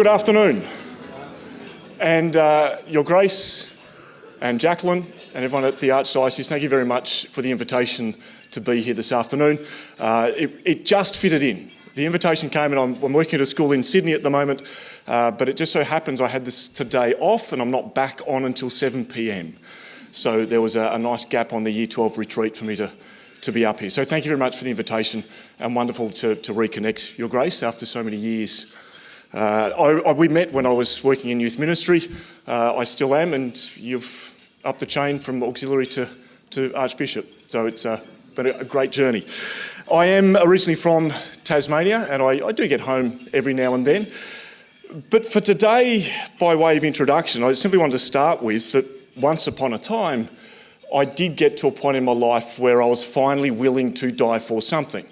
Good afternoon. And Your Grace and Jacqueline and everyone at the Archdiocese, thank you very much for the invitation to be here this afternoon. It just fitted in. The invitation came, and I'm working at a school in Sydney at the moment, but it just so happens I had this today off and I'm not back on until 7 p.m. So there was a nice gap on the Year 12 retreat for me to be up here. So thank you very much for the invitation, and wonderful to reconnect, Your Grace, after so many years. We met when I was working in youth ministry. I still am, and you've upped the chain from auxiliary to Archbishop. So it's been a great journey. I am originally from Tasmania, and I do get home every now and then. But for today, by way of introduction, I simply wanted to start with that once upon a time, I did get to a point in my life where I was finally willing to die for something.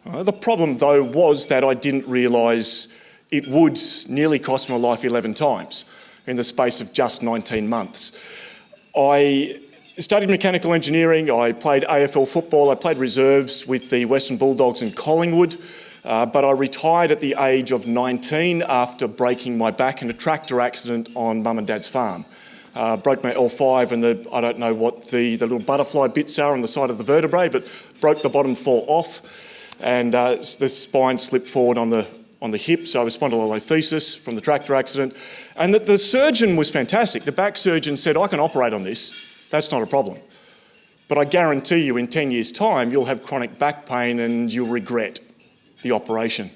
The problem, though, was that I didn't realise it would nearly cost my life 11 times in the space of just 19 months. I studied mechanical engineering, I played AFL football, I played reserves with the Western Bulldogs in Collingwood, but I retired at the age of 19 after breaking my back in a tractor accident on Mum and Dad's farm. Broke my L5 and I don't know what the little butterfly bits are on the side of the vertebrae, but broke the bottom four off, and the spine slipped forward on the hip, so I was spondylolisthesis from the tractor accident. And the surgeon was fantastic. The back surgeon said, I can operate on this, that's not a problem. But I guarantee you in 10 years' time, you'll have chronic back pain and you'll regret the operation.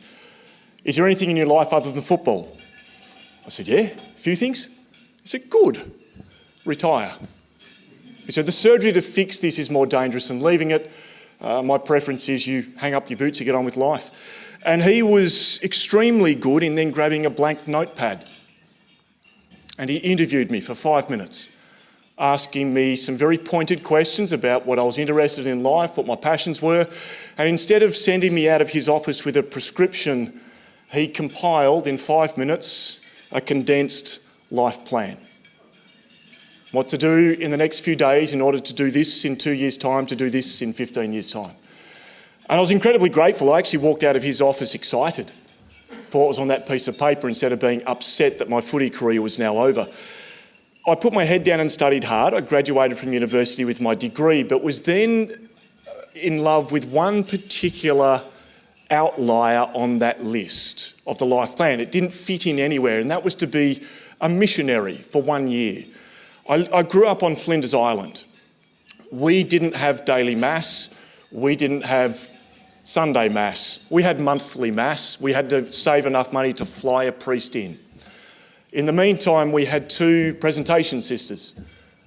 Is there anything in your life other than football? I said, yeah, a few things. He said, good, retire. He said, the surgery to fix this is more dangerous than leaving it. My preference is you hang up your boots, you get on with life. And he was extremely good in then grabbing a blank notepad. And he interviewed me for 5 minutes, asking me some very pointed questions about what I was interested in life, what my passions were. And instead of sending me out of his office with a prescription, he compiled in 5 minutes a condensed life plan. What to do in the next few days in order to do this in 2 years' time, to do this in 15 years' time. And I was incredibly grateful. I actually walked out of his office excited for what was on that piece of paper instead of being upset that my footy career was now over. I put my head down and studied hard. I graduated from university with my degree, but was then in love with one particular outlier on that list of the life plan. It didn't fit in anywhere, and that was to be a missionary for 1 year. I grew up on Flinders Island. We didn't have daily mass. We didn't have Sunday Mass. We had monthly Mass. We had to save enough money to fly a priest in. In the meantime, we had 2 presentation sisters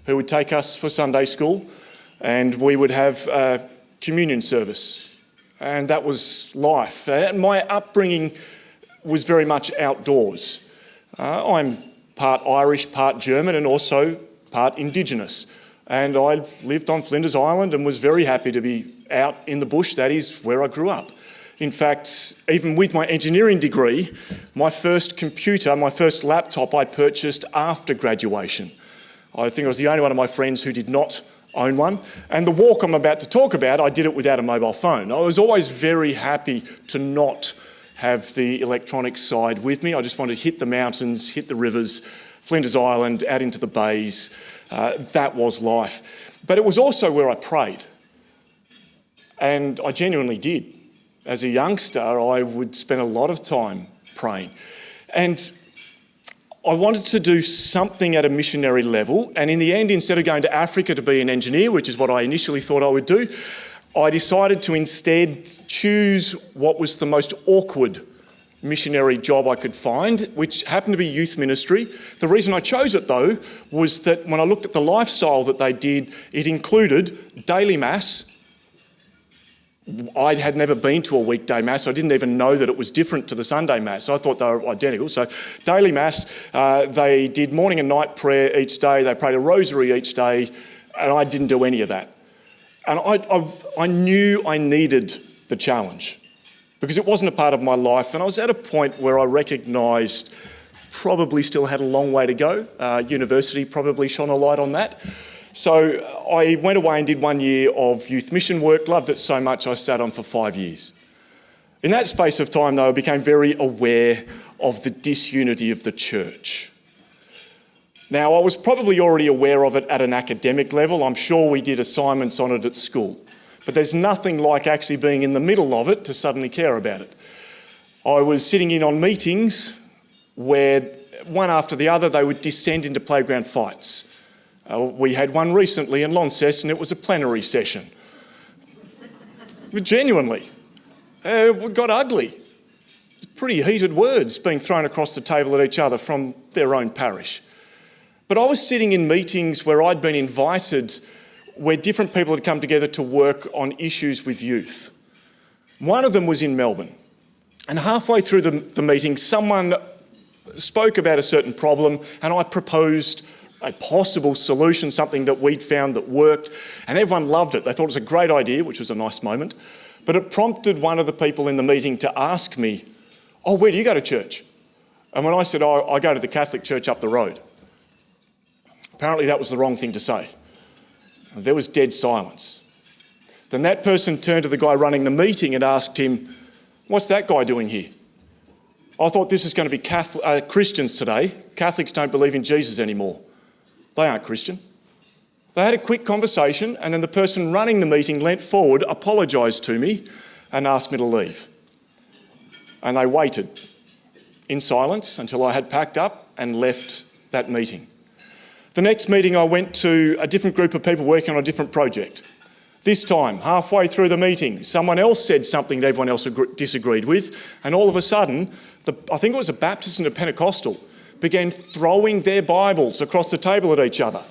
who would take us for Sunday school, and we would have a communion service. And that was life. My upbringing was very much outdoors. I'm part Irish, part German, and also part Indigenous. And I lived on Flinders Island and was very happy to be out in the bush. That is where I grew up. In fact, even with my engineering degree, my first computer, my first laptop I purchased after graduation. I think I was the only one of my friends who did not own one. And the walk I'm about to talk about, I did it without a mobile phone. I was always very happy to not have the electronic side with me. I just wanted to hit the mountains, hit the rivers, Flinders Island, out into the bays. That was life. But it was also where I prayed. And I genuinely did. As a youngster, I would spend a lot of time praying. And I wanted to do something at a missionary level. And in the end, instead of going to Africa to be an engineer, which is what I initially thought I would do, I decided to instead choose what was the most awkward missionary job I could find, which happened to be youth ministry. The reason I chose it, though, was that when I looked at the lifestyle that they did, it included daily mass. I had never been to a weekday mass. I didn't even know that it was different to the Sunday mass. I thought they were identical. So daily mass, they did morning and night prayer each day. They prayed a rosary each day, and I didn't do any of that. And I knew I needed the challenge because it wasn't a part of my life. And I was at a point where I recognised probably still had a long way to go. University probably shone a light on that. So I went away and did 1 year of youth mission work, loved it so much I stayed on for 5 years. In that space of time, though, I became very aware of the disunity of the church. Now, I was probably already aware of it at an academic level. I'm sure we did assignments on it at school. But there's nothing like actually being in the middle of it to suddenly care about it. I was sitting in on meetings where one after the other they would descend into playground fights. We had one recently in Launceston, and it was a plenary session. But genuinely, it got ugly. Pretty heated words being thrown across the table at each other from their own parish. But I was sitting in meetings where I'd been invited, where different people had come together to work on issues with youth. One of them was in Melbourne. And halfway through the meeting, someone spoke about a certain problem, and I proposed a possible solution, something that we'd found that worked, and everyone loved it. They thought it was a great idea, which was a nice moment. But it prompted one of the people in the meeting to ask me, "Oh, where do you go to church?" And when I said, "Oh, I go to the Catholic church up the road," apparently that was the wrong thing to say. There was dead silence. Then that person turned to the guy running the meeting and asked him, "What's that guy doing here? I thought this was going to be Christians today. Catholics don't believe in Jesus anymore. They aren't Christian." They had a quick conversation, and then the person running the meeting leant forward, apologised to me and asked me to leave. And they waited in silence until I had packed up and left that meeting. The next meeting I went to a different group of people working on a different project. This time, halfway through the meeting, someone else said something that everyone else disagreed with, and all of a sudden, I think it was a Baptist and a Pentecostal, began throwing their Bibles across the table at each other,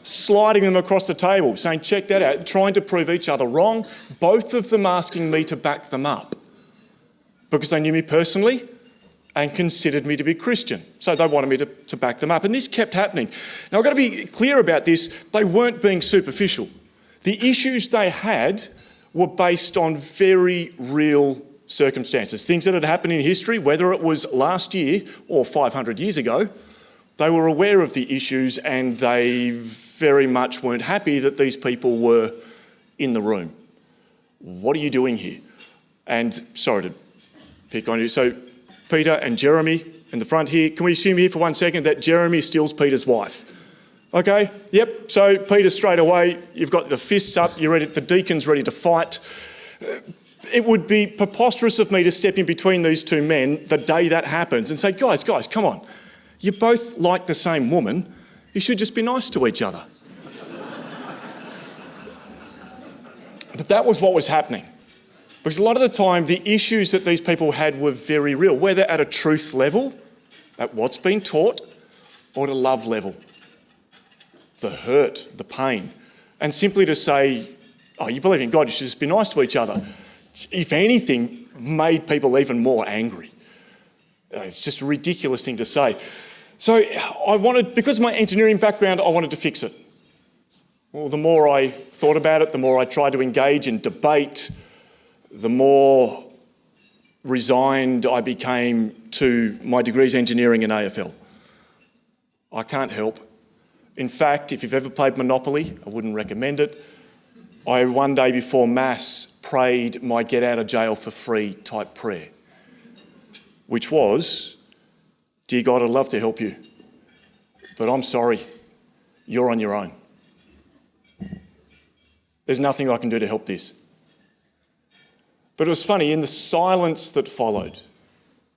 sliding them across the table, saying, "Check that out," trying to prove each other wrong, both of them asking me to back them up because they knew me personally and considered me to be Christian. So they wanted me to back them up. And this kept happening. Now, I've got to be clear about this. They weren't being superficial. The issues they had were based on very real circumstances, things that had happened in history, whether it was last year or 500 years ago. They were aware of the issues, and they very much weren't happy that these people were in the room. What are you doing here? And sorry to pick on you. So Peter and Jeremy in the front here, can we assume here for 1 second that Jeremy steals Peter's wife? Okay, yep, so Peter, straight away, you've got the fists up, you're ready, the deacon's ready to fight. It would be preposterous of me to step in between these two men the day that happens and say, guys, come on. You both like the same woman, you should just be nice to each other. But that was what was happening. Because a lot of the time, the issues that these people had were very real, whether at a truth level, at what's been taught, or at a love level. The hurt, the pain. And simply to say, "Oh, you believe in God, you should just be nice to each other," if anything, made people even more angry. It's just a ridiculous thing to say. So because of my engineering background, I wanted to fix it. Well, the more I thought about it, the more I tried to engage in debate, the more resigned I became to my degrees engineering and AFL. I can't help. In fact, if you've ever played Monopoly, I wouldn't recommend it. I, one day before Mass, prayed my get out of jail for free type prayer, which was, "Dear God, I'd love to help you, but I'm sorry, you're on your own. There's nothing I can do to help this." But it was funny, in the silence that followed,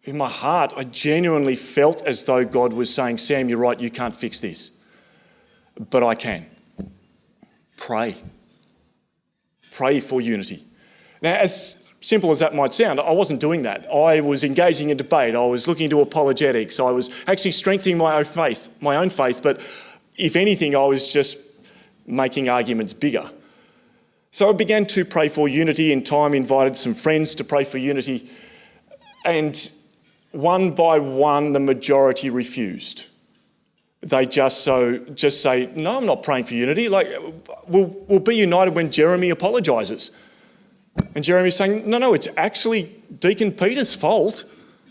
in my heart, I genuinely felt as though God was saying, "Sam, you're right, you can't fix this, but I can. Pray. Pray for unity." Now, as simple as that might sound, I wasn't doing that. I was engaging in debate. I was looking into apologetics. I was actually strengthening my own faith, but if anything, I was just making arguments bigger. So I began to pray for unity. In time, invited some friends to pray for unity. And one by one, the majority refused. They just say, "No, I'm not praying for unity. We'll be united when Jeremy apologises." And Jeremy's saying, no, it's actually Deacon Peter's fault.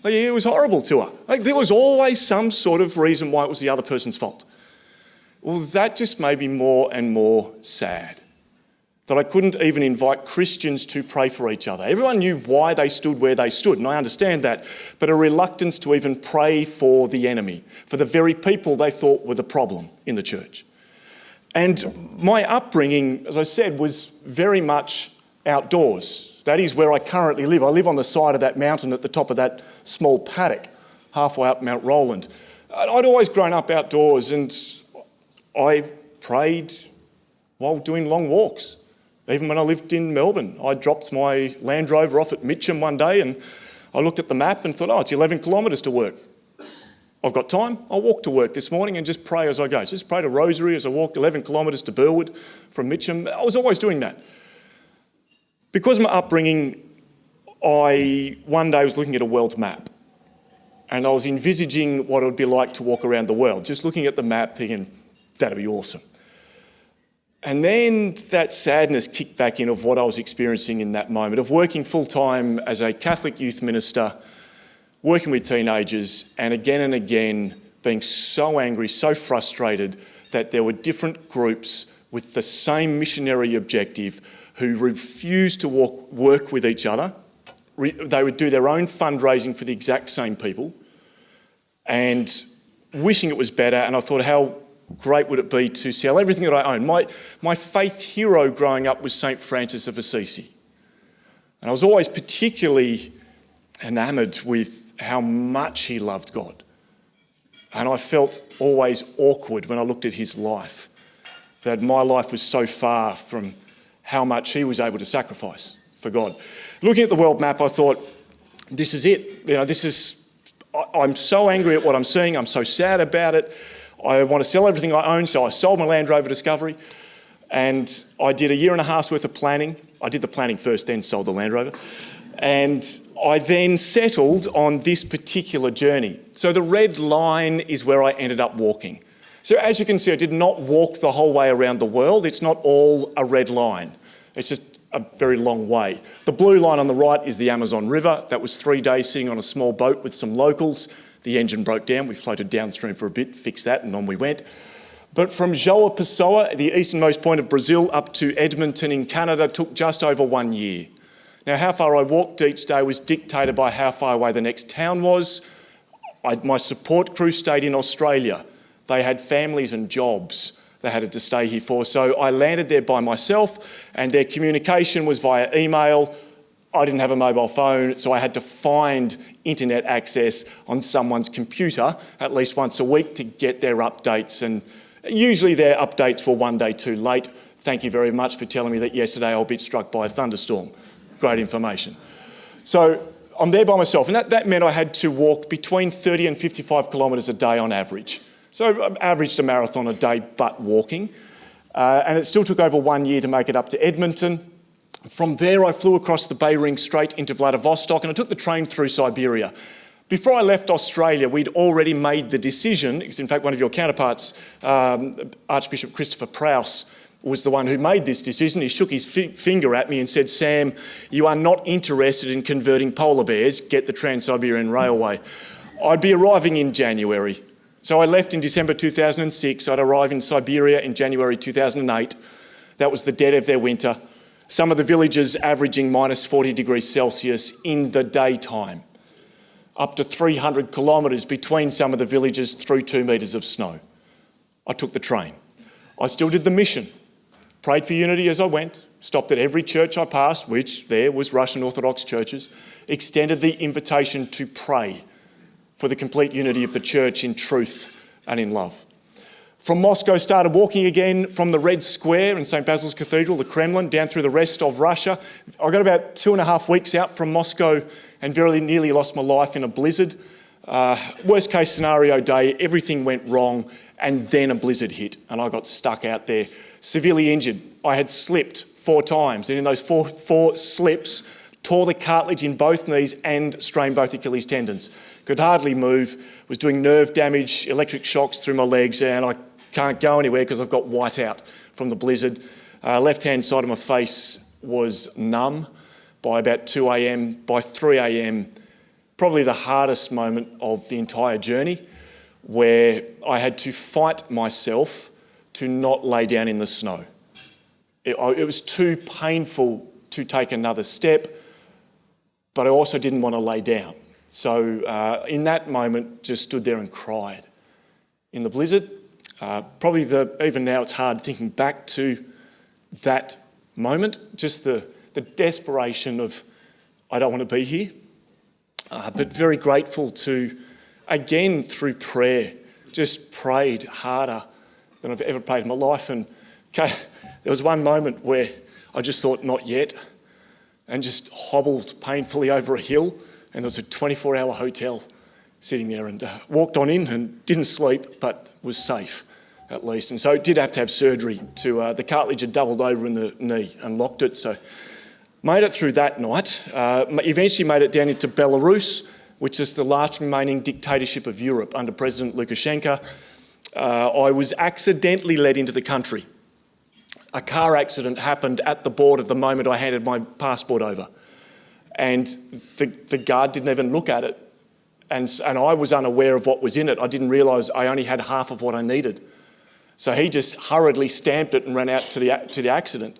It was horrible to her. There was always some sort of reason why it was the other person's fault. Well, that just made me more and more sad. that I couldn't even invite Christians to pray for each other. Everyone knew why they stood where they stood, and I understand that, but a reluctance to even pray for the enemy, for the very people they thought were the problem in the church. And my upbringing, as I said, was very much outdoors. That is where I currently live. I live on the side of that mountain at the top of that small paddock, halfway up Mount Roland. I'd always grown up outdoors, and I prayed while doing long walks. Even when I lived in Melbourne, I dropped my Land Rover off at Mitcham one day and I looked at the map and thought, it's 11 kilometres to work. I've got time, I'll walk to work this morning and just pray as I go. Just prayed a rosary as I walked 11 kilometres to Burwood from Mitcham. I was always doing that. Because of my upbringing, I one day was looking at a world map and I was envisaging what it would be like to walk around the world, just looking at the map thinking, that'd be awesome. And then that sadness kicked back in of what I was experiencing in that moment, of working full-time as a Catholic youth minister, working with teenagers, and again being so angry, so frustrated that there were different groups with the same missionary objective who refused to work with each other. They would do their own fundraising for the exact same people and wishing it was better. And I thought, how great would it be to sell everything that I own? My faith hero growing up was St. Francis of Assisi. And I was always particularly enamoured with how much he loved God. And I felt always awkward when I looked at his life, that my life was so far from how much he was able to sacrifice for God. Looking at the world map, I thought, this is it. I'm so angry at what I'm seeing. I'm so sad about it. I want to sell everything I own, so I sold my Land Rover Discovery and I did a year and a half's worth of planning. I did the planning first, then sold the Land Rover. And I then settled on this particular journey. So the red line is where I ended up walking. So as you can see, I did not walk the whole way around the world. It's not all a red line. It's just a very long way. The blue line on the right is the Amazon River. That was 3 days sitting on a small boat with some locals. The engine broke down. We floated downstream for a bit, fixed that, and on we went. But from João Pessoa, the easternmost point of Brazil, up to Edmonton in Canada took just over 1 year. Now, how far I walked each day was dictated by how far away the next town was. My support crew stayed in Australia. They had families and jobs they had to stay here for. So I landed there by myself and their communication was via email. I didn't have a mobile phone, so I had to find internet access on someone's computer at least once a week to get their updates. And usually their updates were 1 day too late. Thank you very much for telling me that yesterday I was a bit struck by a thunderstorm. Great information. So I'm there by myself, and that meant I had to walk between 30 and 55 kilometres a day on average. So I averaged a marathon a day, but walking. And it still took over 1 year to make it up to Edmonton. From there, I flew across the Bering Strait into Vladivostok, and I took the train through Siberia. Before I left Australia, we'd already made the decision, because in fact one of your counterparts, Archbishop Christopher Prowse, was the one who made this decision. He shook his finger at me and said, "Sam, you are not interested in converting polar bears, get the Trans-Siberian Railway." I'd be arriving in January. So I left in December 2006. I'd arrive in Siberia in January 2008. That was the dead of their winter. Some of the villages averaging minus 40 degrees Celsius in the daytime. Up to 300 kilometres between some of the villages through 2 metres of snow. I took the train. I still did the mission. Prayed for unity as I went. Stopped at every church I passed, which there was Russian Orthodox churches. Extended the invitation to pray for the complete unity of the church in truth and in love. From Moscow, started walking again from the Red Square in St. Basil's Cathedral, the Kremlin, down through the rest of Russia. I got about 2.5 weeks out from Moscow and very nearly lost my life in a blizzard. Worst case scenario day, everything went wrong, and then a blizzard hit and I got stuck out there, severely injured. I had slipped 4 times, and in those four slips, tore the cartilage in both knees and strained both Achilles tendons. Could hardly move, was doing nerve damage, electric shocks through my legs, and I can't go anywhere because I've got white out from the blizzard. Left-hand side of my face was numb by about 2 a.m. By 3 a.m, probably the hardest moment of the entire journey, where I had to fight myself to not lay down in the snow. It was too painful to take another step, but I also didn't want to lay down. So in that moment, just stood there and cried. In the blizzard, even now it's hard thinking back to that moment, just the desperation of, I don't want to be here, but very grateful to, again, through prayer, just prayed harder than I've ever prayed in my life. And there was one moment where I just thought, not yet, and just hobbled painfully over a hill, and there was a 24-hour hotel sitting there, and walked on in and didn't sleep, but was safe at least. And so did have to have surgery to, the cartilage had doubled over in the knee and locked it. So made it through that night. Eventually made it down into Belarus, which is the last remaining dictatorship of Europe under President Lukashenko. I was accidentally led into the country. A car accident happened at the border the moment I handed my passport over. And the guard didn't even look at it. And I was unaware of what was in it. I didn't realise I only had half of what I needed. So he just hurriedly stamped it and ran out to the accident.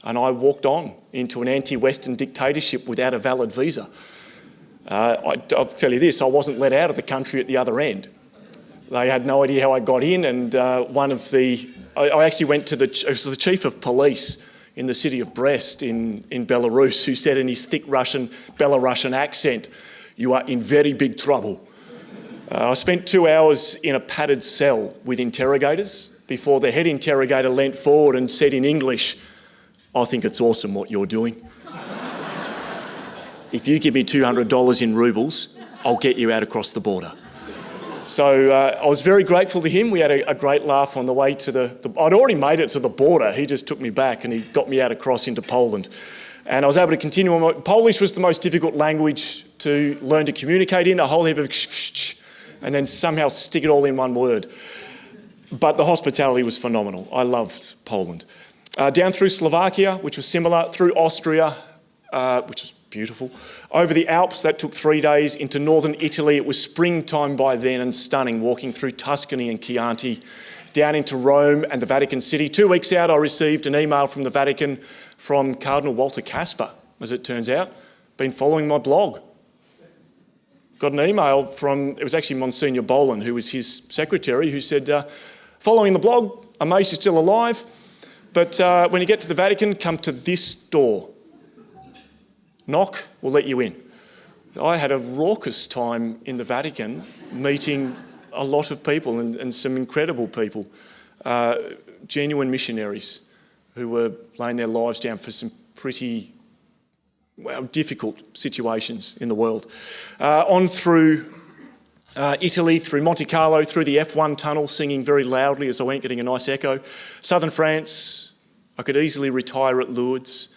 And I walked on into an anti-Western dictatorship without a valid visa. I'll tell you this, I wasn't let out of the country at the other end. They had no idea how I got in, and I actually went to the chief of police in the city of Brest in Belarus, who said in his thick Belarusian accent, "You are in very big trouble." I spent 2 hours in a padded cell with interrogators before the head interrogator leant forward and said in English, "I think it's awesome what you're doing. If you give me $200 in rubles, I'll get you out across the border." So I was very grateful to him. We had a great laugh on the way to I'd already made it to the border. He just took me back and he got me out across into Poland. And I was able to continue on. Polish was the most difficult language to learn to communicate in, a whole heap of and then somehow stick it all in one word. But the hospitality was phenomenal. I loved Poland. Down through Slovakia, which was similar, through Austria, which was beautiful. Over the Alps, that took 3 days, into northern Italy. It was springtime by then and stunning, walking through Tuscany and Chianti, down into Rome and the Vatican City. 2 weeks out, I received an email from the Vatican from Cardinal Walter Kasper, as it turns out, been following my blog. Got an email from, it was actually Monsignor Boland, who was his secretary, who said, following the blog, amazed you're still alive, but when you get to the Vatican, come to this door. Knock, we'll let you in. I had a raucous time in the Vatican, meeting a lot of people and some incredible people, genuine missionaries who were laying their lives down for some pretty difficult situations in the world. On through Italy, through Monte Carlo, through the F1 tunnel, singing very loudly as I went, getting a nice echo. Southern France, I could easily retire at Lourdes.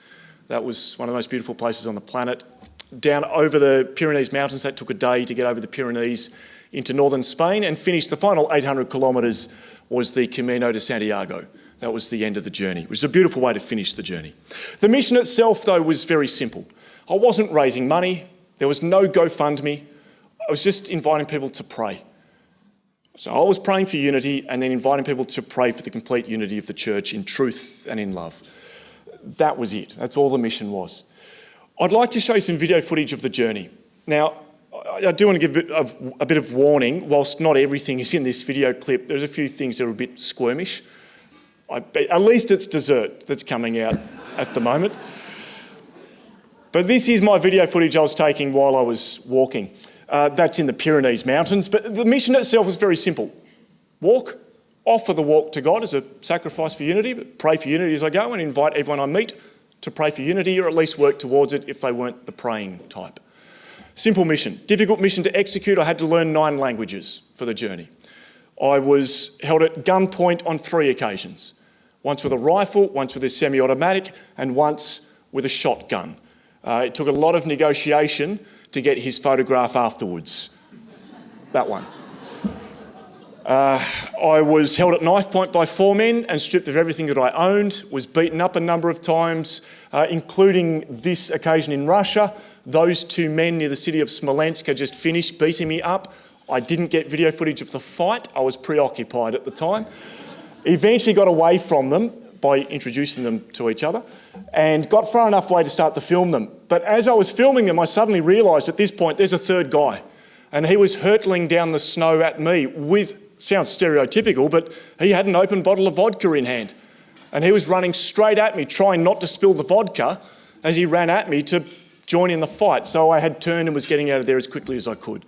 That was one of the most beautiful places on the planet. Down over the Pyrenees Mountains, that took a day to get over the Pyrenees into northern Spain, and finished the final 800 kilometres was the Camino de Santiago. That was the end of the journey, which was a beautiful way to finish the journey. The mission itself, though, was very simple. I wasn't raising money. There was no GoFundMe. I was just inviting people to pray. So I was praying for unity and then inviting people to pray for the complete unity of the church in truth and in love. That was it. That's all the mission was. I'd like to show you some video footage of the journey. Now, I do want to give a bit of warning. Whilst not everything is in this video clip, there's a few things that are a bit squirmish. At least it's dessert that's coming out at the moment. But this is my video footage I was taking while I was walking. That's in the Pyrenees Mountains. But the mission itself was very simple. Walk. Offer the walk to God as a sacrifice for unity, but pray for unity as I go and invite everyone I meet to pray for unity, or at least work towards it if they weren't the praying type. Simple mission. Difficult mission to execute. I had to learn 9 languages for the journey. I was held at gunpoint on 3 occasions. Once with a rifle, once with a semi-automatic, and once with a shotgun. It took a lot of negotiation to get his photograph afterwards. That one. I was held at knife point by 4 men and stripped of everything that I owned, was beaten up a number of times, including this occasion in Russia. Those 2 men near the city of Smolensk had just finished beating me up. I didn't get video footage of the fight. I was preoccupied at the time. Eventually got away from them, by introducing them to each other, and got far enough away to start to film them. But as I was filming them, I suddenly realised at this point there's a third guy, and he was hurtling down the snow at me with, sounds stereotypical, but he had an open bottle of vodka in hand. And he was running straight at me, trying not to spill the vodka as he ran at me to join in the fight. So I had turned and was getting out of there as quickly as I could.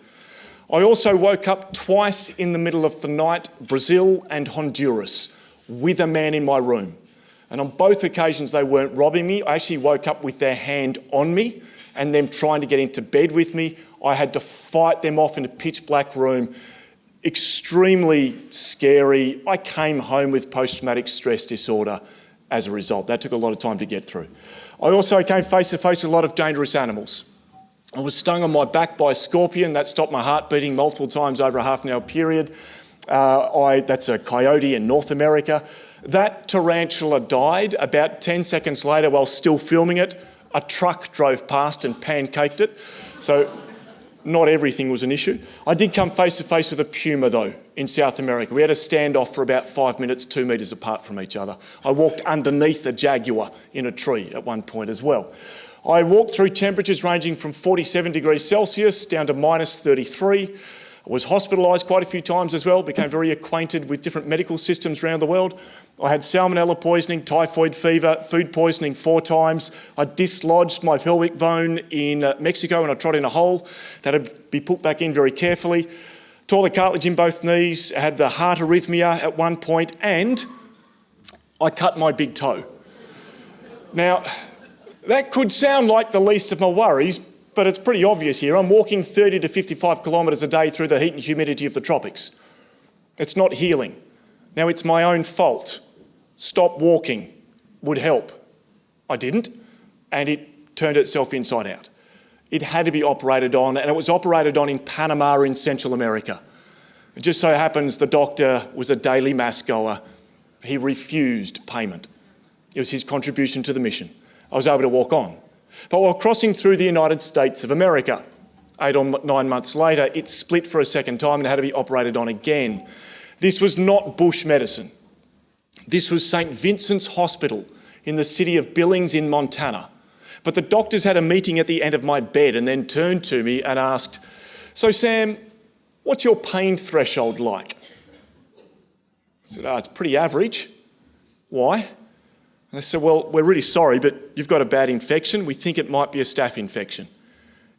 I also woke up twice in the middle of the night, Brazil and Honduras, with a man in my room. And on both occasions, they weren't robbing me. I actually woke up with their hand on me and them trying to get into bed with me. I had to fight them off in a pitch black room. Extremely scary. I came home with post-traumatic stress disorder as a result. That took a lot of time to get through. I also came face to face with a lot of dangerous animals. I was stung on my back by a scorpion. That stopped my heart beating multiple times over a half-an-hour period. That's a coyote in North America. That tarantula died about 10 seconds later while still filming it. A truck drove past and pancaked it. So not everything was an issue. I did come face to face with a puma though in South America. We had a standoff for about 5 minutes, 2 metres apart from each other. I walked underneath a jaguar in a tree at one point as well. I walked through temperatures ranging from 47 degrees Celsius down to minus 33. I was hospitalised quite a few times as well, became very acquainted with different medical systems around the world. I had salmonella poisoning, typhoid fever, food poisoning 4 times. I dislodged my pelvic bone in Mexico and I trod in a hole. That had to be put back in very carefully. Tore the cartilage in both knees, had the heart arrhythmia at one point, and I cut my big toe. Now, that could sound like the least of my worries, but it's pretty obvious here. I'm walking 30 to 55 kilometres a day through the heat and humidity of the tropics. It's not healing. Now, it's my own fault. Stop walking would help. I didn't, and it turned itself inside out. It had to be operated on, and it was operated on in Panama in Central America. It just so happens the doctor was a daily mass goer. He refused payment. It was his contribution to the mission. I was able to walk on. But while crossing through the United States of America, 8 or 9 months later, it split for a second time and had to be operated on again. This was not bush medicine. This was St. Vincent's Hospital in the city of Billings in Montana. But the doctors had a meeting at the end of my bed and then turned to me and asked, "So Sam, what's your pain threshold like?" I said, "It's pretty average." "Why?" And they said, "Well, we're really sorry, but you've got a bad infection. We think it might be a staph infection.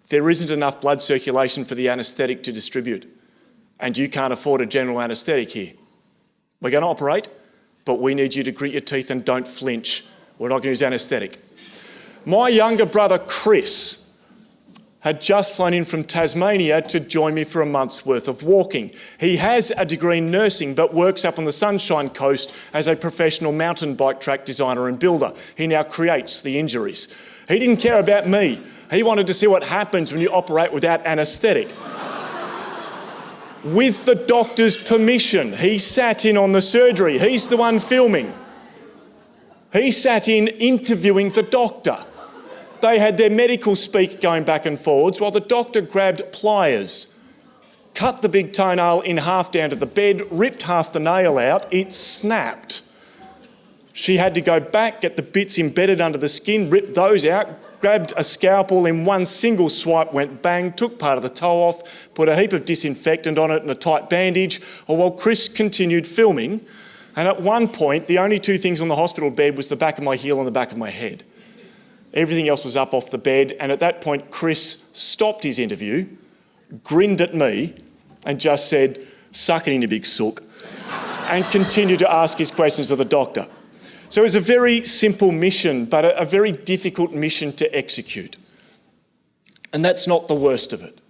There isn't enough blood circulation for the anaesthetic to distribute, and you can't afford a general anaesthetic here. We're going to operate, but we need you to grit your teeth and don't flinch. We're not going to use anaesthetic." My younger brother, Chris, had just flown in from Tasmania to join me for a month's worth of walking. He has a degree in nursing, but works up on the Sunshine Coast as a professional mountain bike track designer and builder. He now creates the injuries. He didn't care about me. He wanted to see what happens when you operate without anaesthetic. With the doctor's permission, he sat in on the surgery. He's the one filming. He sat in interviewing the doctor. They had their medical speak going back and forwards while the doctor grabbed pliers, cut the big toenail in half down to the bed, ripped half the nail out. It snapped. She had to go back, get the bits embedded under the skin, rip those out, grabbed a scalpel in one single swipe, went bang, took part of the toe off, put a heap of disinfectant on it and a tight bandage, all while Chris continued filming. And at one point, the only 2 things on the hospital bed was the back of my heel and the back of my head. Everything else was up off the bed, and at that point, Chris stopped his interview, grinned at me, and just said, "Suck it in, you big sook," and continued to ask his questions of the doctor. So it was a very simple mission, but a very difficult mission to execute. And that's not the worst of it.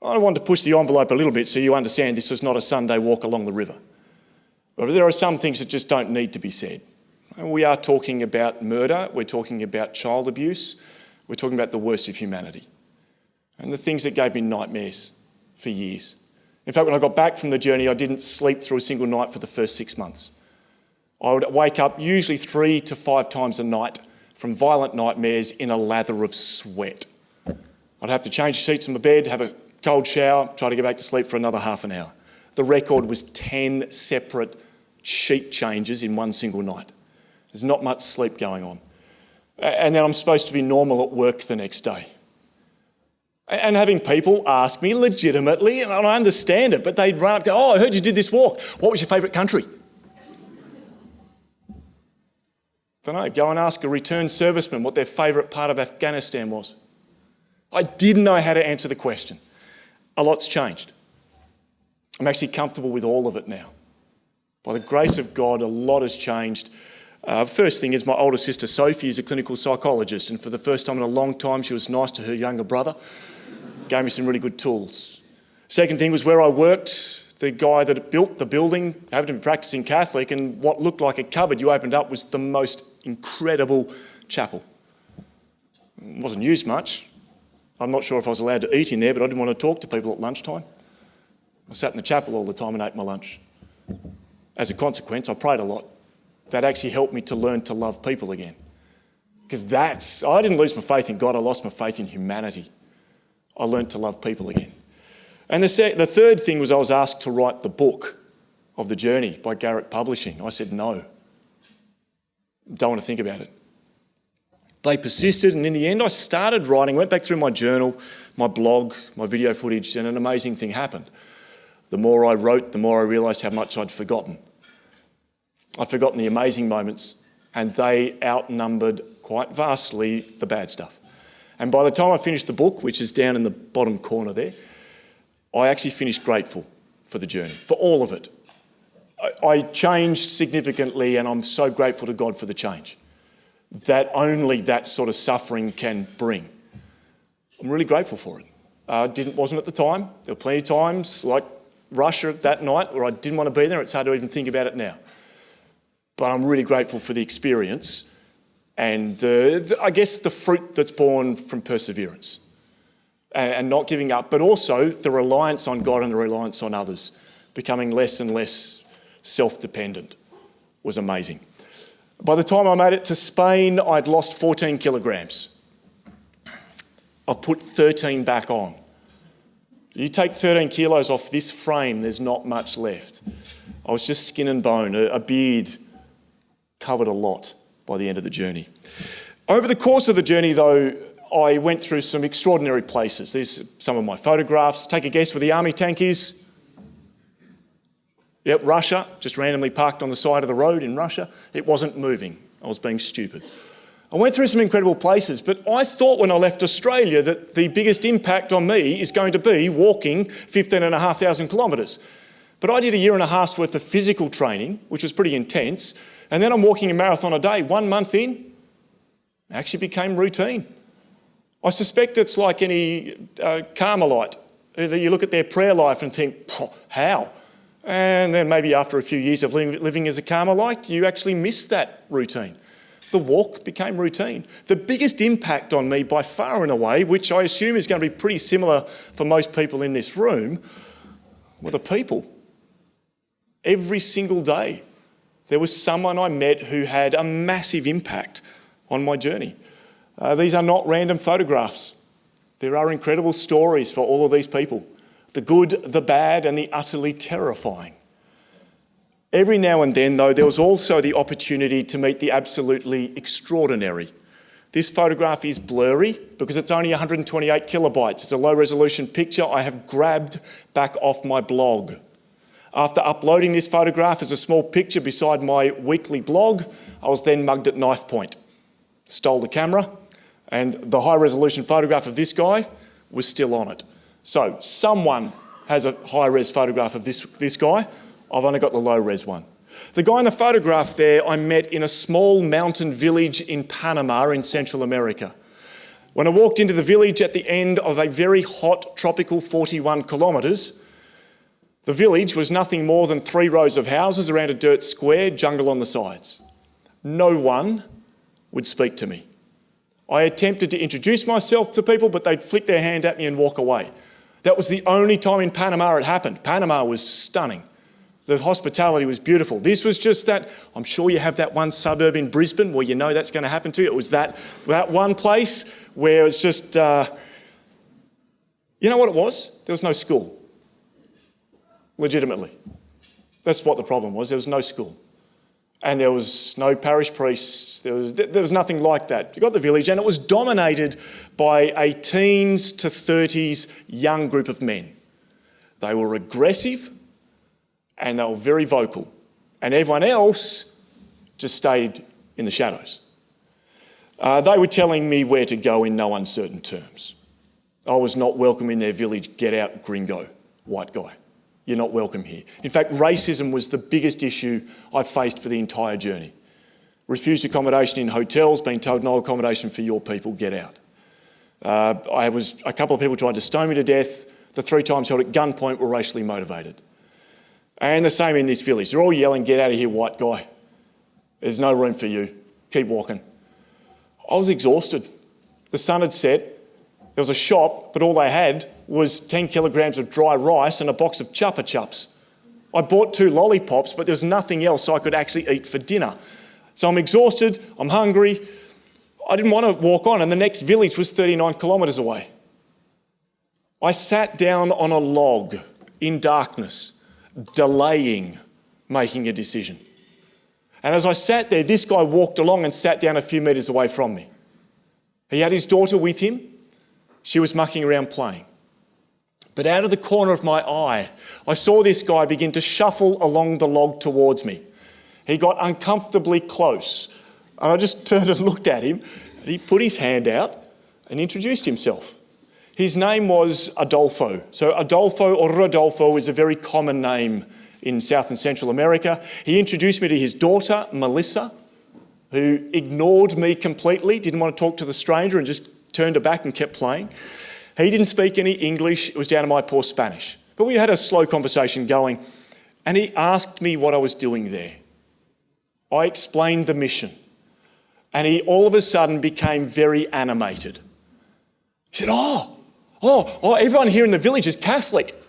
I want to push the envelope a little bit so you understand this was not a Sunday walk along the river. But there are some things that just don't need to be said. We are talking about murder, we're talking about child abuse, we're talking about the worst of humanity. And the things that gave me nightmares for years. In fact, when I got back from the journey, I didn't sleep through a single night for the first 6 months. I would wake up usually 3 to 5 times a night from violent nightmares in a lather of sweat. I'd have to change the sheets in my bed, have a cold shower, try to get back to sleep for another half an hour. The record was 10 separate sheet changes in one single night. There's not much sleep going on. And then I'm supposed to be normal at work the next day. And having people ask me legitimately, and I understand it, but they'd run up and go, oh, I heard you did this walk. What was your favourite country? Don't know, go and ask a returned serviceman what their favourite part of Afghanistan was. I didn't know how to answer the question. A lot's changed. I'm actually comfortable with all of it now. By the grace of God, a lot has changed. First thing is my older sister Sophie is a clinical psychologist, and for the first time in a long time she was nice to her younger brother. Gave me some really good tools. Second thing was where I worked, the guy that built the building happened to be practicing Catholic, and what looked like a cupboard you opened up was the most incredible chapel. It wasn't used much. I'm not sure if I was allowed to eat in there, but I didn't want to talk to people at lunchtime. I sat in the chapel all the time and ate my lunch. As a consequence, I prayed a lot. That actually helped me to learn to love people again. Because I didn't lose my faith in God, I lost my faith in humanity. I learned to love people again. And the third thing was I was asked to write the book of the journey by Garrett Publishing. I said no. Don't want to think about it. They persisted, and in the end I started writing, went back through my journal, my blog, my video footage, and an amazing thing happened. The more I wrote, the more I realised how much I'd forgotten. I'd forgotten the amazing moments, and they outnumbered quite vastly the bad stuff. And by the time I finished the book, which is down in the bottom corner there, I actually finished grateful for the journey, for all of it. I changed significantly, and I'm so grateful to God for the change that only that sort of suffering can bring. I'm really grateful for it. Wasn't at the time. There were plenty of times, like Russia that night, where I didn't want to be there. It's hard to even think about it now. But I'm really grateful for the experience and I guess the fruit that's born from perseverance and not giving up, but also the reliance on God and the reliance on others, becoming less and less self-dependent was amazing. By the time I made it to Spain, I'd lost 14 kilograms. I've put 13 back on. You take 13 kilos off this frame, there's not much left. I was just skin and bone. A beard covered a lot by the end of the journey. Over the course of the journey, though, I went through some extraordinary places. These some of my photographs. Take a guess where the army tank is. Yep, Russia, just randomly parked on the side of the road in Russia. It wasn't moving. I was being stupid. I went through some incredible places, but I thought when I left Australia that the biggest impact on me is going to be walking 15,500 kilometres. But I did a year and a half's worth of physical training, which was pretty intense, and then I'm walking a marathon a day. 1 month in, it actually became routine. I suspect it's like any Carmelite. You look at their prayer life and think, how? And then maybe after a few years of living as a Carmelite, you actually miss that routine. The walk became routine. The biggest impact on me by far and away, which I assume is going to be pretty similar for most people in this room, were the people. Every single day, there was someone I met who had a massive impact on my journey. These are not random photographs. There are incredible stories for all of these people. The good, the bad, and the utterly terrifying. Every now and then, though, there was also the opportunity to meet the absolutely extraordinary. This photograph is blurry because it's only 128 kilobytes. It's a low-resolution picture I have grabbed back off my blog. After uploading this photograph as a small picture beside my weekly blog, I was then mugged at knife point. Stole the camera, and the high-resolution photograph of this guy was still on it. So someone has a high-res photograph of this guy. I've only got the low-res one. The guy in the photograph there I met in a small mountain village in Panama in Central America. When I walked into the village at the end of a very hot tropical 41 kilometres, the village was nothing more than 3 rows of houses around a dirt square, jungle on the sides. No one would speak to me. I attempted to introduce myself to people, but they'd flick their hand at me and walk away. That was the only time in Panama it happened. Panama was stunning. The hospitality was beautiful. This was just that, I'm sure you have that one suburb in Brisbane where you know that's going to happen to you. It was that one place where it's just, you know what it was? There was no school. Legitimately. That's what the problem was. There was no school. And there was no parish priests. There was nothing like that. You got the village, and it was dominated by a teens to 30s young group of men. They were aggressive and they were very vocal. And everyone else just stayed in the shadows. They were telling me where to go in no uncertain terms. I was not welcome in their village. Get out, gringo, white guy. You're not welcome here. In fact, racism was the biggest issue I faced for the entire journey. Refused accommodation in hotels, being told no accommodation for your people, get out. A couple of people tried to stone me to death. The 3 times held at gunpoint were racially motivated. And the same in this village. They're all yelling, get out of here, white guy. There's no room for you. Keep walking. I was exhausted. The sun had set. There was a shop, but all they had was 10 kilograms of dry rice and a box of Chupa Chups. I bought 2 lollipops, but there was nothing else I could actually eat for dinner. So I'm exhausted, I'm hungry. I didn't want to walk on, and the next village was 39 kilometres away. I sat down on a log in darkness, delaying making a decision. And as I sat there, this guy walked along and sat down a few metres away from me. He had his daughter with him. She was mucking around playing. But out of the corner of my eye, I saw this guy begin to shuffle along the log towards me. He got uncomfortably close, and I just turned and looked at him, and he put his hand out and introduced himself. His name was Adolfo. So Adolfo or Rodolfo is a very common name in South and Central America. He introduced me to his daughter, Melissa, who ignored me completely, didn't want to talk to the stranger and just turned her back and kept playing. He didn't speak any English. It was down to my poor Spanish. But we had a slow conversation going, and he asked me what I was doing there. I explained the mission, and he all of a sudden became very animated. He said, oh, everyone here in the village is Catholic.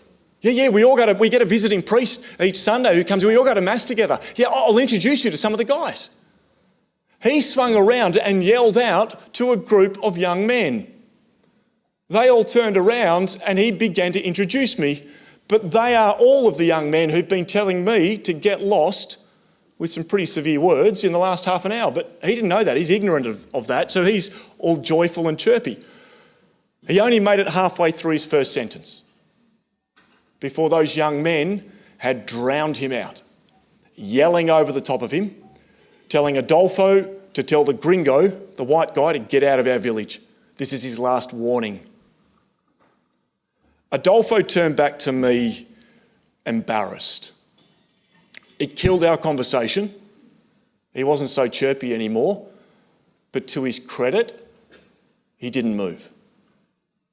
Yeah, we get a visiting priest each Sunday who comes, we all go to Mass together. Yeah, I'll introduce you to some of the guys. He swung around and yelled out to a group of young men. They all turned around and he began to introduce me, but they are all of the young men who've been telling me to get lost with some pretty severe words in the last half an hour. But he didn't know that. He's ignorant of that, so he's all joyful and chirpy. He only made it halfway through his first sentence before those young men had drowned him out, yelling over the top of him, telling Adolfo to tell the gringo, the white guy, to get out of our village. This is his last warning. Adolfo turned back to me embarrassed. It killed our conversation. He wasn't so chirpy anymore, but to his credit, he didn't move.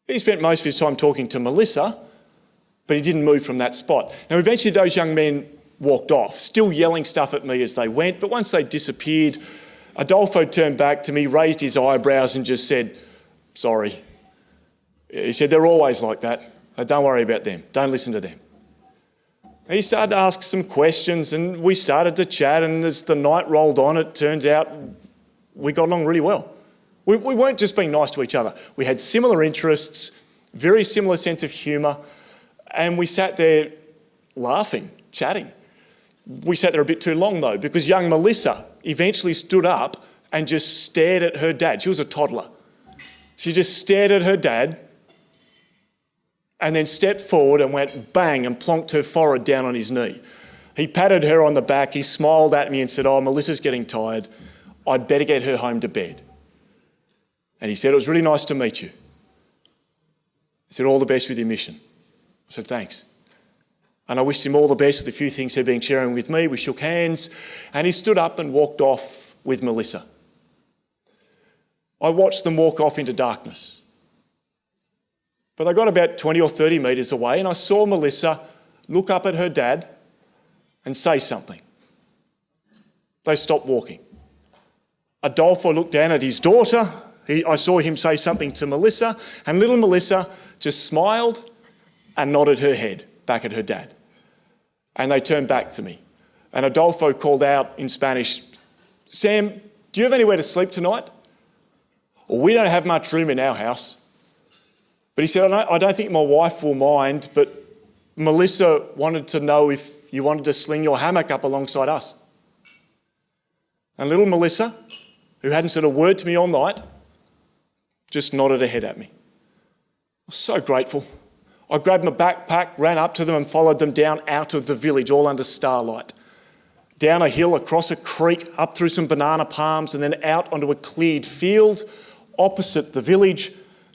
He spent most of his time talking to Melissa, but he didn't move from that spot. Now, eventually those young men walked off, still yelling stuff at me as they went, but once they disappeared, Adolfo turned back to me, raised his eyebrows and just said, sorry. He said, they're always like that. Don't worry about them. Don't listen to them. And he started to ask some questions and we started to chat, and as the night rolled on, it turns out we got along really well. We weren't just being nice to each other. We had similar interests, very similar sense of humour, and we sat there laughing, chatting. We sat there a bit too long though, because young Melissa eventually stood up and just stared at her dad. She was a toddler. She just stared at her dad and then stepped forward and went bang and plonked her forehead down on his knee. He patted her on the back, he smiled at me and said, oh, Melissa's getting tired. I'd better get her home to bed. And he said, it was really nice to meet you. He said, all the best with your mission. I said, thanks. And I wished him all the best with a few things he'd been sharing with me. We shook hands and he stood up and walked off with Melissa. I watched them walk off into darkness. But they got about 20 or 30 metres away and I saw Melissa look up at her dad and say something. They stopped walking. Adolfo looked down at his daughter. I saw him say something to Melissa, and little Melissa just smiled and nodded her head back at her dad. And they turned back to me. And Adolfo called out in Spanish, Sam, do you have anywhere to sleep tonight? Well, we don't have much room in our house. But he said, I don't think my wife will mind, but Melissa wanted to know if you wanted to sling your hammock up alongside us. And little Melissa, who hadn't said a word to me all night, just nodded her head at me. I was so grateful. I grabbed my backpack, ran up to them and followed them down out of the village, all under starlight. Down a hill, across a creek, up through some banana palms and then out onto a cleared field opposite the village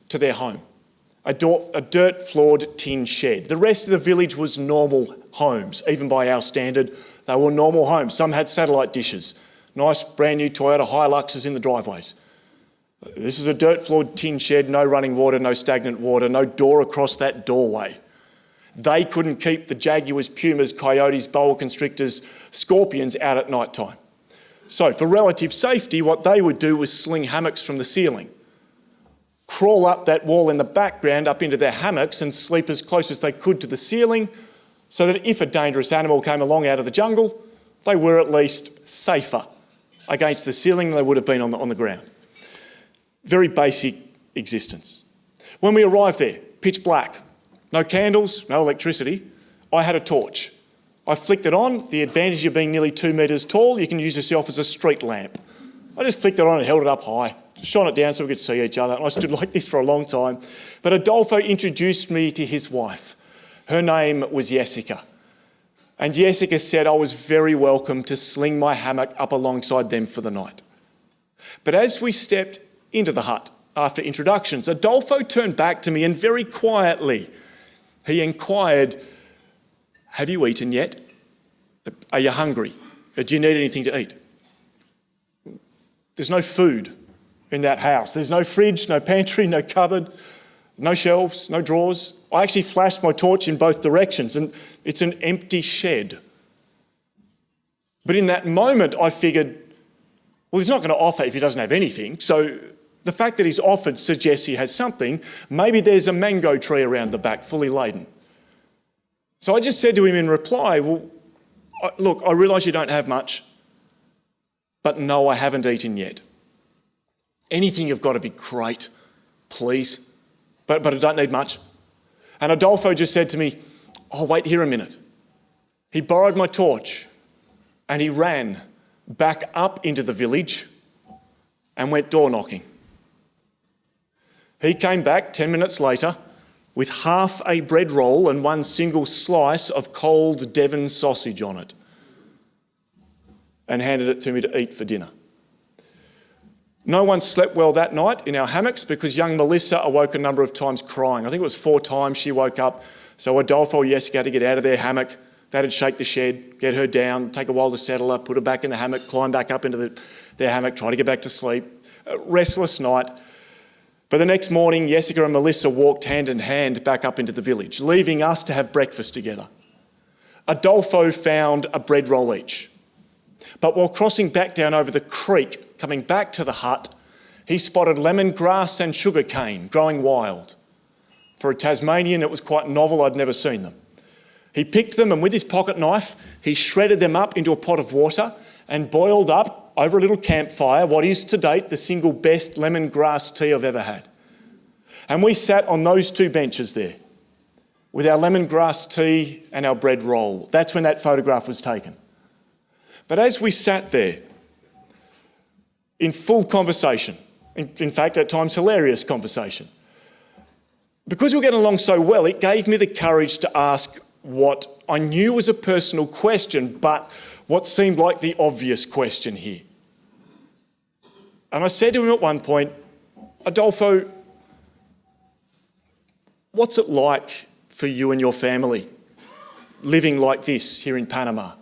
to their home. A dirt-floored tin shed. The rest of the village was normal homes, even by our standard. They were normal homes. Some had satellite dishes. Nice brand new Toyota Hiluxes in the driveways. This is a dirt-floored tin shed, no running water, no stagnant water, no door across that doorway. They couldn't keep the jaguars, pumas, coyotes, boa constrictors, scorpions out at night time. So for relative safety, what they would do was sling hammocks from the ceiling, crawl up that wall in the background up into their hammocks and sleep as close as they could to the ceiling so that if a dangerous animal came along out of the jungle, they were at least safer against the ceiling than they would have been on the ground. Very basic existence. When we arrived there, pitch black, no candles, no electricity. I had a torch. I flicked it on. The advantage of being nearly 2 metres tall, you can use yourself as a street lamp. I just flicked it on and held it up high, shone it down so we could see each other, and I stood like this for a long time. But Adolfo introduced me to his wife. Her name was Jessica. And Jessica said I was very welcome to sling my hammock up alongside them for the night. But as we stepped into the hut after introductions, Adolfo turned back to me and very quietly, he inquired, "Have you eaten yet? Are you hungry? Do you need anything to eat?" There's no food in that house. There's no fridge, no pantry, no cupboard, no shelves, no drawers. I actually flashed my torch in both directions and it's an empty shed. But in that moment, I figured, well, he's not going to offer if he doesn't have anything. So the fact that he's offered suggests he has something. Maybe there's a mango tree around the back, fully laden. So I just said to him in reply, well, look, I realise you don't have much, but no, I haven't eaten yet. Anything you've got to be great, please. But I don't need much. And Adolfo just said to me, "Oh, wait here a minute." He borrowed my torch and he ran back up into the village and went door knocking. He came back 10 minutes later with half a bread roll and one single slice of cold Devon sausage on it and handed it to me to eat for dinner. No one slept well that night in our hammocks because young Melissa awoke a number of times crying. I think it was 4 times she woke up. So Adolfo and Jessica had to get out of their hammock. They had to shake the shed, get her down, take a while to settle her, put her back in the hammock, climb back up into their hammock, try to get back to sleep. A restless night. But the next morning, Jessica and Melissa walked hand in hand back up into the village, leaving us to have breakfast together. Adolfo found a bread roll each. But while crossing back down over the creek, coming back to the hut, he spotted lemongrass and sugarcane growing wild. For a Tasmanian, it was quite novel. I'd never seen them. He picked them and with his pocket knife, he shredded them up into a pot of water and boiled up over a little campfire what is to date the single best lemongrass tea I've ever had. And we sat on those 2 benches there with our lemongrass tea and our bread roll. That's when that photograph was taken. But as we sat there in full conversation, in fact at times hilarious conversation, because we were getting along so well, it gave me the courage to ask what I knew was a personal question, but what seemed like the obvious question here. And I said to him at one point, "Adolfo, what's it like for you and your family living like this here in Panama?"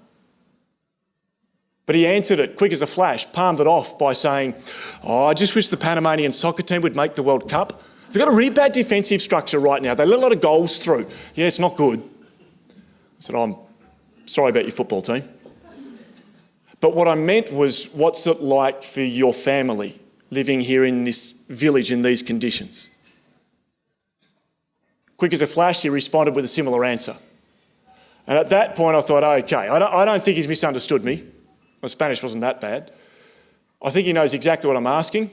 But he answered it quick as a flash, palmed it off by saying, "Oh, I just wish the Panamanian soccer team would make the World Cup. They've got a really bad defensive structure right now. They let a lot of goals through. Yeah, it's not good." I said, "Oh, I'm sorry about your football team." But what I meant was, what's it like for your family living here in this village in these conditions? Quick as a flash, he responded with a similar answer. And at that point, I thought, okay, I don't think he's misunderstood me. My Spanish wasn't that bad. I think he knows exactly what I'm asking.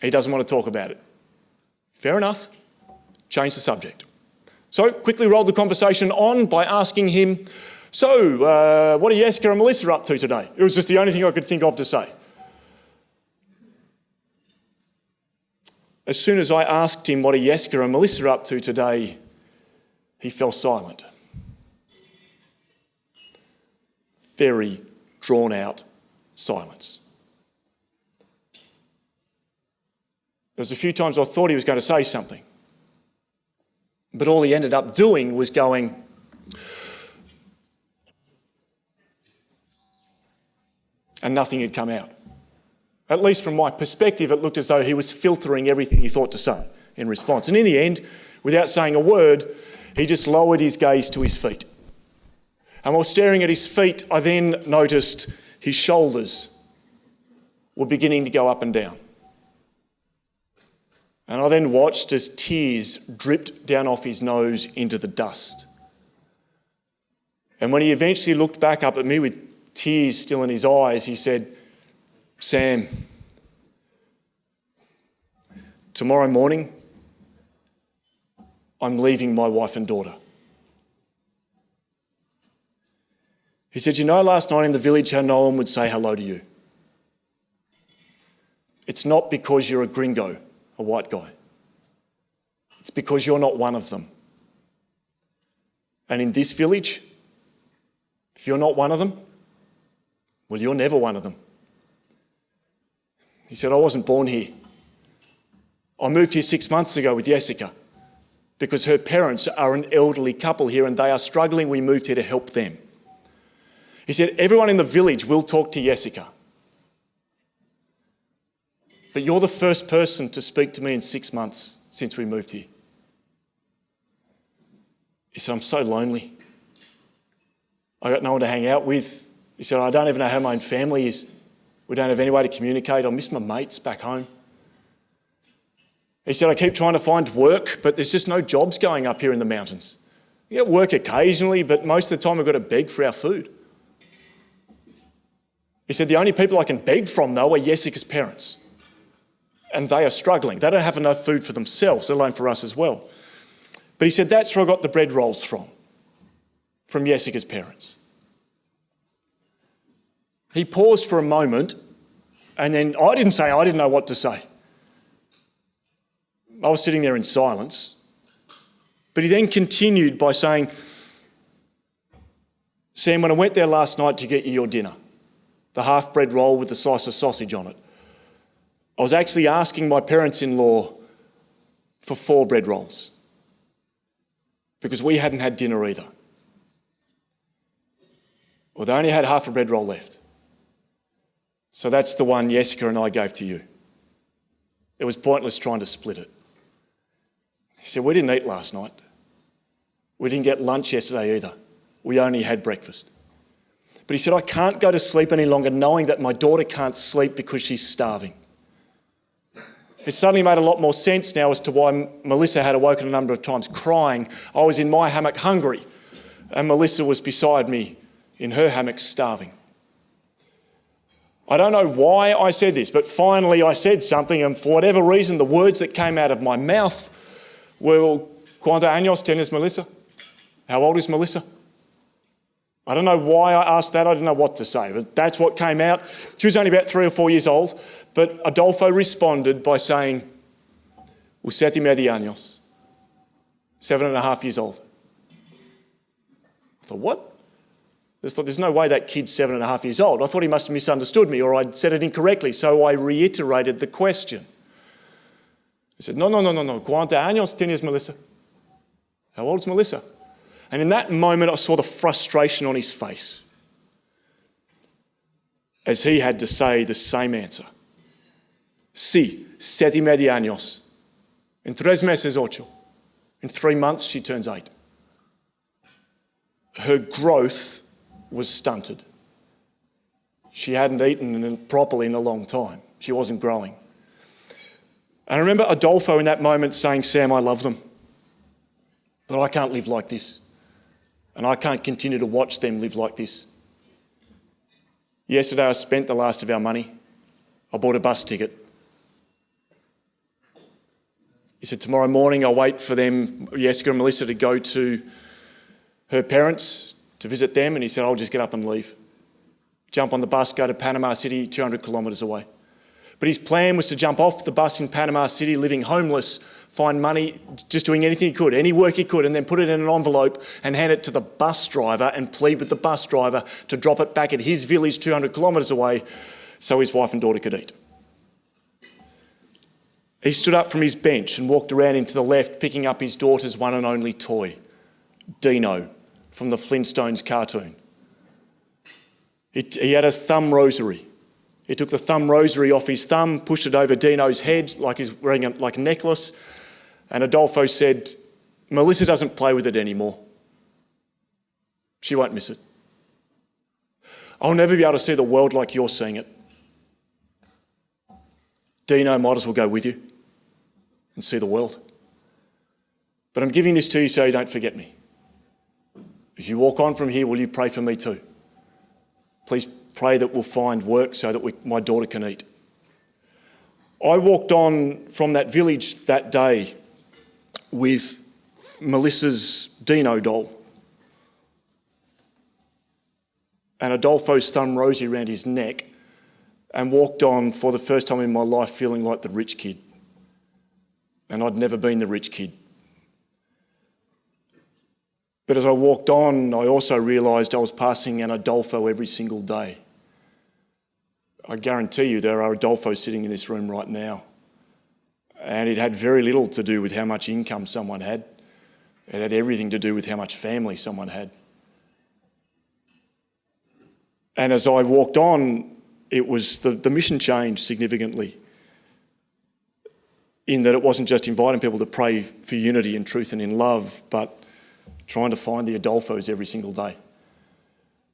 He doesn't want to talk about it. Fair enough. Change the subject. So quickly rolled the conversation on by asking him, So, what are Jessica and Melissa up to today? It was just the only thing I could think of to say. As soon as I asked him what are Jessica and Melissa up to today, he fell silent. Very drawn out silence. There was a few times I thought he was going to say something, but all he ended up doing was going, and nothing had come out. At least from my perspective, it looked as though he was filtering everything he thought to say in response. And in the end, without saying a word, he just lowered his gaze to his feet. And while staring at his feet, I then noticed his shoulders were beginning to go up and down. And I then watched as tears dripped down off his nose into the dust. And when he eventually looked back up at me with tears still in his eyes, he said, "Sam, tomorrow morning, I'm leaving my wife and daughter." He said, "You know, last night in the village how no one would say hello to you. It's not because you're a gringo, a white guy. It's because you're not one of them. And in this village, if you're not one of them, well, you're never one of them." He said, "I wasn't born here. I moved here 6 months ago with Jessica because her parents are an elderly couple here and they are struggling. We moved here to help them." He said, "Everyone in the village will talk to Jessica, but you're the first person to speak to me in 6 months since we moved here." He said, "I'm so lonely. I got no one to hang out with." He said, "I don't even know how my own family is. We don't have any way to communicate. I miss my mates back home." He said, "I keep trying to find work, but there's just no jobs going up here in the mountains. We get work occasionally, but most of the time we've got to beg for our food." He said, "The only people I can beg from, though, are Jessica's parents. And they are struggling. They don't have enough food for themselves, let alone for us as well." But he said, "That's where I got the bread rolls from Jessica's parents." He paused for a moment, and then I didn't know what to say. I was sitting there in silence. But he then continued by saying, "Sam, when I went there last night to get you your dinner, the half-bread roll with the slice of sausage on it, I was actually asking my parents-in-law for 4 bread rolls because we hadn't had dinner either. Well, they only had half a bread roll left. So that's the one Jessica and I gave to you. It was pointless trying to split it." He said, "We didn't eat last night. We didn't get lunch yesterday either. We only had breakfast." But he said, "I can't go to sleep any longer knowing that my daughter can't sleep because she's starving." It suddenly made a lot more sense now as to why Melissa had awoken a number of times crying. I was in my hammock hungry, and Melissa was beside me in her hammock starving. I don't know why I said this, but finally I said something, and for whatever reason, the words that came out of my mouth were, "¿Cuántos años tienes, Melissa?" How old is Melissa? I don't know why I asked that. I didn't know what to say, but that's what came out. She was only about 3 or 4 years old, but Adolfo responded by saying, "7 y medio años," 7.5 years old. I thought, what? I thought, there's no way that kid's 7.5 years old. I thought he must have misunderstood me or I'd said it incorrectly, so I reiterated the question. He said, no, ¿Cuántos años tienes, Melissa? How old is Melissa? And in that moment, I saw the frustration on his face as he had to say the same answer. Sí, 7 y medio años. En 3 meses, 8. In 3 months, she turns 8. Her growth was stunted. She hadn't eaten properly in a long time. She wasn't growing. And I remember Adolfo in that moment saying, "Sam, I love them, but I can't live like this. And I can't continue to watch them live like this." Yesterday, I spent the last of our money. I bought a bus ticket. He said, tomorrow morning, I'll wait for them, Jessica and Melissa, to go to her parents to visit them, and he said, I'll just get up and leave. Jump on the bus, go to Panama City, 200 kilometres away. But his plan was to jump off the bus in Panama City, living homeless, find money, just doing anything he could, any work he could, and then put it in an envelope and hand it to the bus driver and plead with the bus driver to drop it back at his village 200 kilometres away so his wife and daughter could eat. He stood up from his bench and walked around into the left, picking up his daughter's one and only toy, Dino, from the Flintstones cartoon. He had a thumb rosary. He took the thumb rosary off his thumb, pushed it over Dino's head like he's wearing like a necklace, and Adolfo said, Melissa doesn't play with it anymore. She won't miss it. I'll never be able to see the world like you're seeing it. Dino might as well go with you and see the world. But I'm giving this to you so you don't forget me. As you walk on from here, will you pray for me too? Please pray that we'll find work so that my daughter can eat. I walked on from that village that day with Melissa's Dino doll and Adolfo's thumb rosy around his neck, and walked on for the first time in my life feeling like the rich kid. And I'd never been the rich kid. But as I walked on, I also realised I was passing an Adolfo every single day. I guarantee you there are Adolfos sitting in this room right now. And it had very little to do with how much income someone had. It had everything to do with how much family someone had. And as I walked on, it was the mission changed significantly, in that it wasn't just inviting people to pray for unity and truth and in love, but trying to find the Adolfos every single day.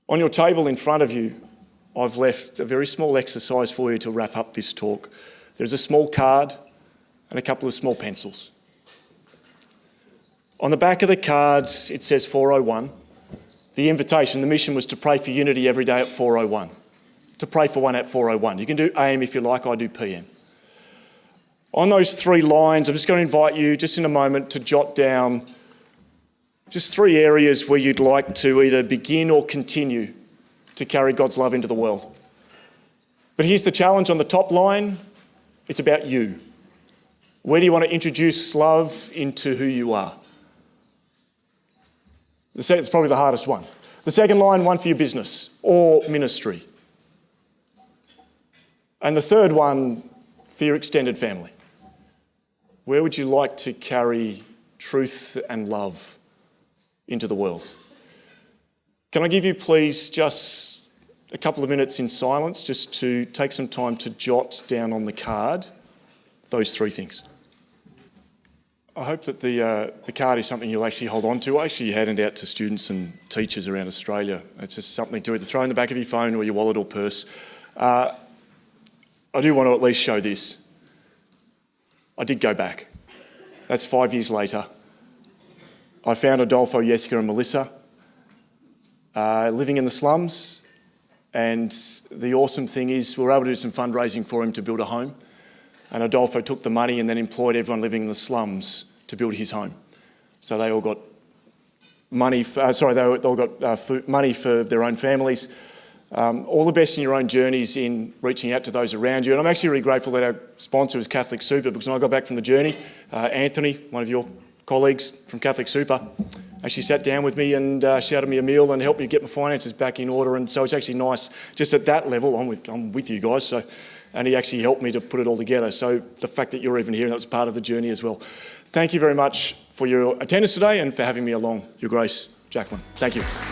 On your table in front of you, I've left a very small exercise for you to wrap up this talk. There's a small card and a couple of small pencils. On the back of the card, it says 401. The invitation, the mission was to pray for unity every day at 401. To pray for one at 401. You can do AM if you like, I do PM. On those 3 lines, I'm just going to invite you just in a moment to jot down just 3 areas where you'd like to either begin or continue to carry God's love into the world. But here's the challenge on the top line. It's about you. Where do you want to introduce love into who you are? It's probably the hardest one. The second line, one for your business or ministry. And the third one, for your extended family. Where would you like to carry truth and love into the world? Can I give you, please, just a couple of minutes in silence just to take some time to jot down on the card those 3 things. I hope that the card is something you'll actually hold on to. I actually hand it out to students and teachers around Australia. It's just something to either throw in the back of your phone or your wallet or purse. I do want to at least show this. I did go back. That's 5 years later. I found Adolfo, Jessica and Melissa living in the slums, and the awesome thing is we were able to do some fundraising for him to build a home, and Adolfo took the money and then employed everyone living in the slums to build his home. So they all got money, money for their own families. All the best in your own journeys in reaching out to those around you. And I'm actually really grateful that our sponsor is Catholic Super, because when I got back from the journey, Anthony, one of your colleagues from Catholic Super, actually sat down with me and shouted me a meal and helped me get my finances back in order. And so it's actually nice, just at that level, I'm with you guys, and he actually helped me to put it all together. So the fact that you're even here, and that was part of the journey as well. Thank you very much for your attendance today and for having me along. Your Grace, Jacqueline. Thank you.